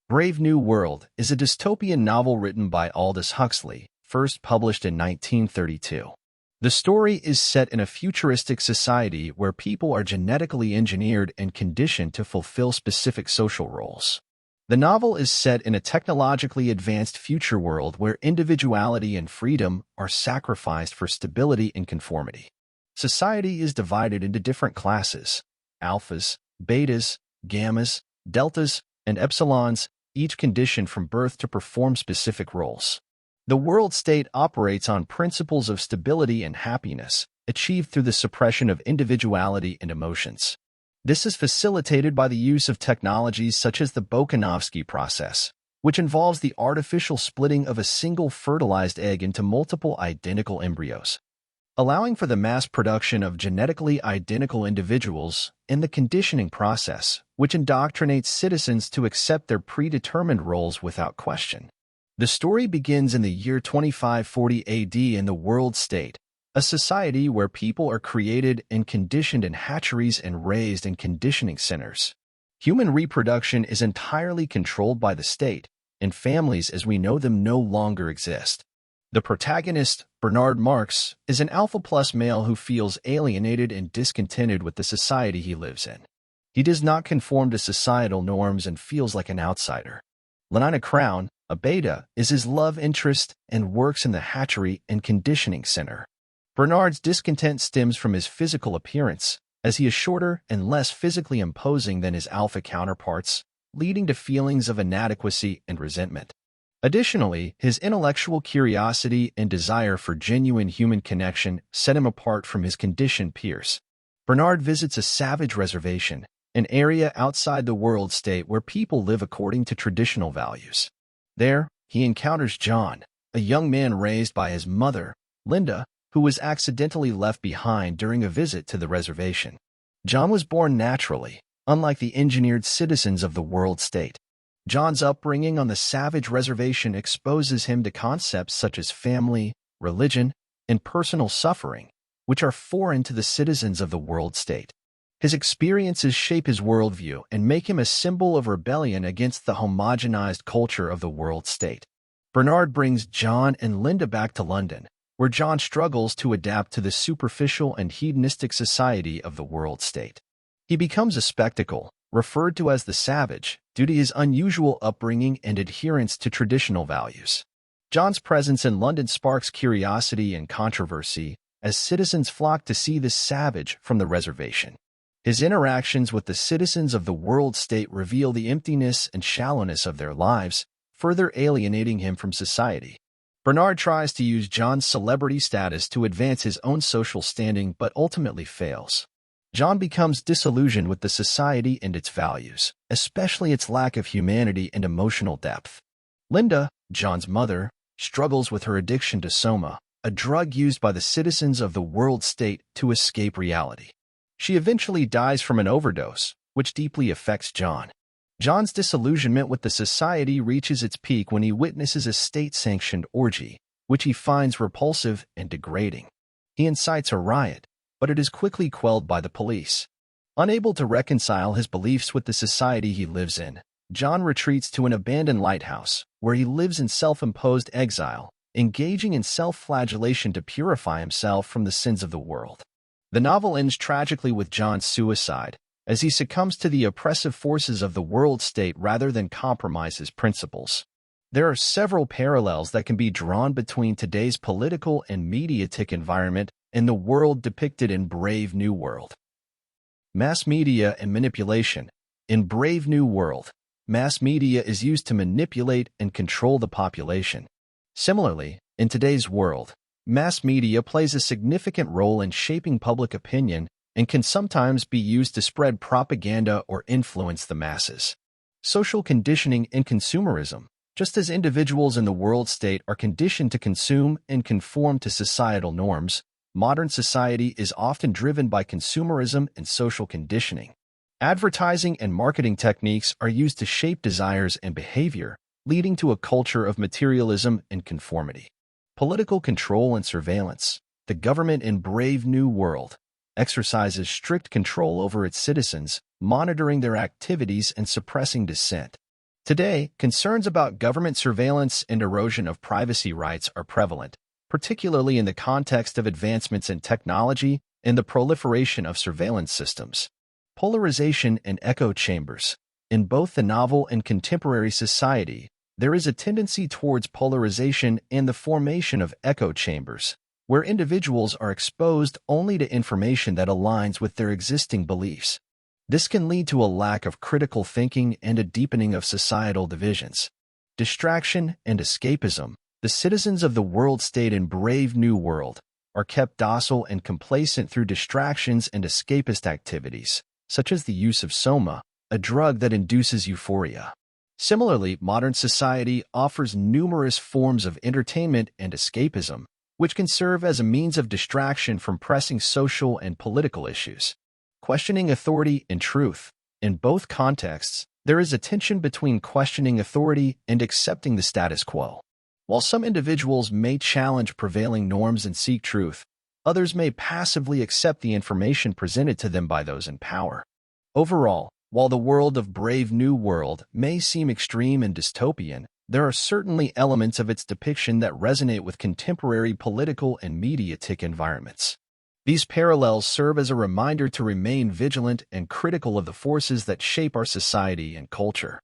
Brave New World is a dystopian novel written by Aldous Huxley, first published in 1932. The story is set in a futuristic society where people are genetically engineered and conditioned to fulfill specific social roles. The novel is set in a technologically advanced future world where individuality and freedom are sacrificed for stability and conformity. Society is divided into different classes: alphas, betas, gammas, deltas, and epsilons, each conditioned from birth to perform specific roles. The world state operates on principles of stability and happiness, achieved through the suppression of individuality and emotions. This is facilitated by the use of technologies such as the Bokanovsky process, which involves the artificial splitting of a single fertilized egg into multiple identical embryos, allowing for the mass production of genetically identical individuals, in the conditioning process, which indoctrinates citizens to accept their predetermined roles without question. The story begins in the year 2540 AD in the world state, a society where people are created and conditioned in hatcheries and raised in conditioning centers. Human reproduction is entirely controlled by the state, and families as we know them no longer exist. The protagonist, Bernard Marx, is an alpha-plus male who feels alienated and discontented with the society he lives in. He does not conform to societal norms and feels like an outsider. Lenina Crown, a beta, is his love interest and works in the hatchery and conditioning center. Bernard's discontent stems from his physical appearance, as he is shorter and less physically imposing than his alpha counterparts, leading to feelings of inadequacy and resentment. Additionally, his intellectual curiosity and desire for genuine human connection set him apart from his conditioned peers. Bernard visits a savage reservation, an area outside the world state where people live according to traditional values. There, he encounters John, a young man raised by his mother, Linda, who was accidentally left behind during a visit to the reservation. John was born naturally, unlike the engineered citizens of the world state. John's upbringing on the savage reservation exposes him to concepts such as family, religion, and personal suffering, which are foreign to the citizens of the world state. His experiences shape his worldview and make him a symbol of rebellion against the homogenized culture of the world state. Bernard brings John and Linda back to London, where John struggles to adapt to the superficial and hedonistic society of the world state. He becomes a spectacle, referred to as the savage, due to his unusual upbringing and adherence to traditional values. John's presence in London sparks curiosity and controversy, as citizens flock to see this savage from the reservation. His interactions with the citizens of the world state reveal the emptiness and shallowness of their lives, further alienating him from society. Bernard tries to use John's celebrity status to advance his own social standing but ultimately fails. John becomes disillusioned with the society and its values, especially its lack of humanity and emotional depth. Linda, John's mother, struggles with her addiction to soma, a drug used by the citizens of the world state to escape reality. She eventually dies from an overdose, which deeply affects John. John's disillusionment with the society reaches its peak when he witnesses a state-sanctioned orgy, which he finds repulsive and degrading. He incites a riot, but it is quickly quelled by the police. Unable to reconcile his beliefs with the society he lives in, John retreats to an abandoned lighthouse, where he lives in self-imposed exile, engaging in self-flagellation to purify himself from the sins of the world. The novel ends tragically with John's suicide, as he succumbs to the oppressive forces of the world state rather than compromise his principles. There are several parallels that can be drawn between today's political and mediatic environment and the world depicted in Brave New World. Mass media and manipulation. In Brave New World, mass media is used to manipulate and control the population. Similarly, in today's world, mass media plays a significant role in shaping public opinion and can sometimes be used to spread propaganda or influence the masses. Social conditioning and consumerism. Just as individuals in the world state are conditioned to consume and conform to societal norms, modern society is often driven by consumerism and social conditioning. Advertising and marketing techniques are used to shape desires and behavior, leading to a culture of materialism and conformity. Political control and surveillance. The government in Brave New World exercises strict control over its citizens, monitoring their activities and suppressing dissent. Today, concerns about government surveillance and erosion of privacy rights are prevalent, particularly in the context of advancements in technology and the proliferation of surveillance systems. Polarization and echo chambers. In both the novel and contemporary society, there is a tendency towards polarization and the formation of echo chambers, where individuals are exposed only to information that aligns with their existing beliefs. This can lead to a lack of critical thinking and a deepening of societal divisions. Distraction and escapism. The citizens of the world-state in Brave New World are kept docile and complacent through distractions and escapist activities, such as the use of soma, a drug that induces euphoria. Similarly, modern society offers numerous forms of entertainment and escapism, which can serve as a means of distraction from pressing social and political issues. Questioning authority and truth. In both contexts, there is a tension between questioning authority and accepting the status quo. While some individuals may challenge prevailing norms and seek truth, others may passively accept the information presented to them by those in power. Overall, while the world of Brave New World may seem extreme and dystopian, there are certainly elements of its depiction that resonate with contemporary political and mediatic environments. These parallels serve as a reminder to remain vigilant and critical of the forces that shape our society and culture.